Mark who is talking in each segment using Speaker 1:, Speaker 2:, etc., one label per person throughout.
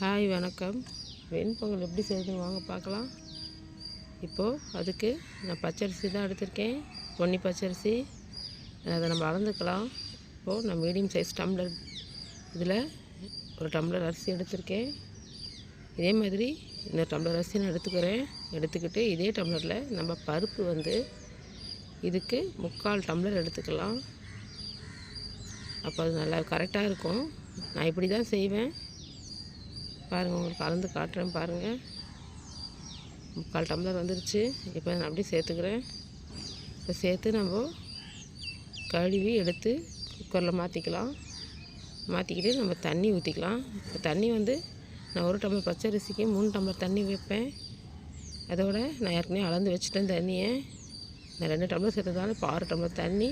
Speaker 1: Hi வணக்கம். வெண்பொங்கல் எப்படி செய்யுதுன்னு வாங்க பார்க்கலாம். இப்போது அதுக்கு நான் பச்சரிசி தான் எடுத்திருக்கேன், பொன்னி பச்சரிசி. அதை நம்ம அளந்துக்கலாம். இப்போது நான் மீடியம் சைஸ் டம்ளர் இதில் ஒரு டம்ளர் அரிசி எடுத்திருக்கேன். இதே மாதிரி இந்த டம்ளர் அரிசி நான் எடுத்துக்கிட்டு இதே டம்ளரில் நம்ம பருப்பு இதுக்கு 3/4 டம்ளர் எடுத்துக்கலாம். அப்போ அது நல்லா கரெக்டாக இருக்கும். நான் இப்படி தான் செய்வேன். பாருங்கள், உங்களுக்கு கலந்து காட்டுறேன் பாருங்கள். 3/4 டம்ளர் வந்துருச்சு. இப்போ நான் அப்படியே சேர்த்துக்கிறேன். இப்போ சேர்த்து நம்ம கழுவி எடுத்து குக்கரில் மாற்றிக்கிட்டு நம்ம தண்ணி ஊற்றிக்கலாம். இப்போ தண்ணி நான் 1 டம்ளர் பச்சரிசிக்கு 3 டம்ளர் தண்ணி வைப்பேன். அதோட நான் ஏற்கனவே அளந்து வச்சுட்டேன் தண்ணியை. நான் 2 டம்ளர் சேர்த்ததால இப்போ 6 டம்ளர் தண்ணி.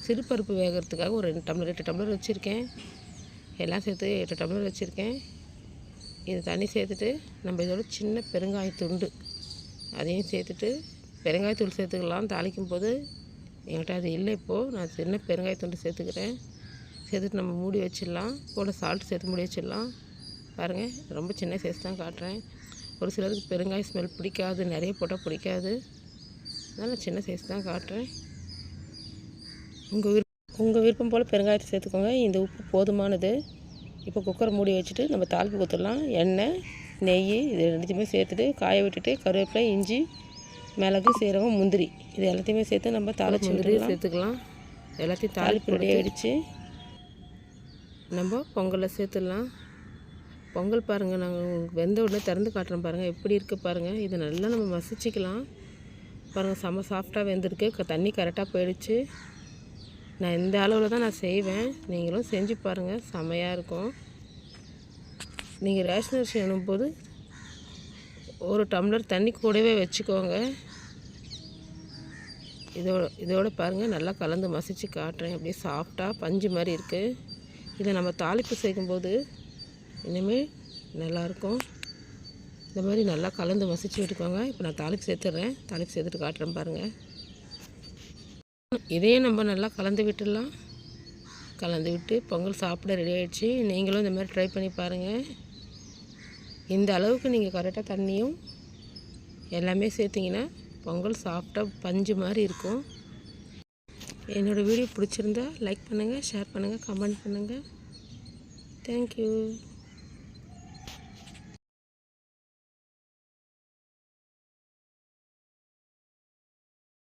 Speaker 1: சிறுபருப்பு வேகிறதுக்காக ஒரு 2 டம்ளர் 8 டம்ளர் வச்சுருக்கேன். எல்லாம் சேர்த்து 8 டம்ளர் வச்சுருக்கேன். இது தண்ணி சேர்த்துட்டு நம்ம இதோட சின்ன பெருங்காயத்துண்டு அதையும் சேர்த்துட்டு, பெருங்காயத்தூள் சேர்த்துக்கலாம் தாளிக்கும் போது. என்கிட்ட அது இல்லை இப்போது. நான் சின்ன பெருங்காயத்துண்டு சேர்த்துட்டு நம்ம மூடி வச்சிடலாம். கூட சால்ட் சேர்த்து மூடி வச்சிடலாம். பாருங்கள், ரொம்ப சின்ன சைஸ் தான் காட்டுறேன். ஒரு சிலருக்கு பெருங்காய ஸ்மெல் பிடிக்காது, நிறைய போட்டால் பிடிக்காது. அதனால் சின்ன சைஸ் தான் காட்டுறேன். உங்கள் விருப்பம் போல் பெருங்காயத்தை சேர்த்துக்கோங்க. இந்த உப்பு போதுமானது. இப்போ குக்கரை மூடி வச்சுட்டு நம்ம தாளிப்பு ஊற்றலாம். எண்ணெய், நெய் இது ரெண்டுத்தையுமே சேர்த்துட்டு காய விட்டுட்டு கருவேப்பிலை, இஞ்சி, மிளகு, சீரகம், முந்திரி இது எல்லாத்தையுமே சேர்த்து நம்ம தாளிச்சு சேர்த்துக்கலாம். எல்லாத்தையும் தாளிப்பு ரெடி ஆகிடுச்சு. நம்ம பொங்கலில் சேர்த்துடலாம். பொங்கல் பாருங்கள், நாங்கள் வெந்த உடனே திறந்து காட்டுறோம் பாருங்கள், எப்படி இருக்குது பாருங்கள். இதை நல்லா நம்ம மசிச்சிக்கலாம். பாருங்கள், செம்ம சாஃப்டாக வெந்திருக்கு. தண்ணி கரெக்டாக போயிடுச்சு. நான் இந்த அளவில் தான் நான் செய்வேன். நீங்களும் செஞ்சு பாருங்கள், செமையாக இருக்கும். நீங்கள் ரேஷன் அரிசி அனுப்பும்போது 1 டம்ளர் தண்ணி கூடவே வச்சுக்கோங்க. இதோட பாருங்கள், நல்லா கலந்து மசிச்சு காட்டுறேன். அப்படியே சாஃப்டாக பஞ்சு மாதிரி இருக்குது. இதை நம்ம தாளிப்பு சேர்க்கும்போது இனிமேல் நல்லாயிருக்கும். இந்த மாதிரி நல்லா கலந்து மசிச்சு விட்டுக்கோங்க. இப்போ நான் தாளிப்பு சேர்த்துட்டு காட்டுறேன் பாருங்கள். இதையும் நம்ம நல்லா கலந்து விட்டு பொங்கல் சாப்பிட ரெடி ஆகிடுச்சு. நீங்களும் இந்த மாதிரி ட்ரை பண்ணி பாருங்கள். இந்த அளவுக்கு நீங்கள் கரெக்டாக தண்ணியும் எல்லாமே சேர்த்திங்கன்னா பொங்கல் சாஃப்டாக பஞ்சு மாதிரி இருக்கும். என்னோடய வீடியோ பிடிச்சிருந்தா லைக் பண்ணுங்கள், ஷேர் பண்ணுங்கள், கமெண்ட் பண்ணுங்கள். தேங்க்யூ.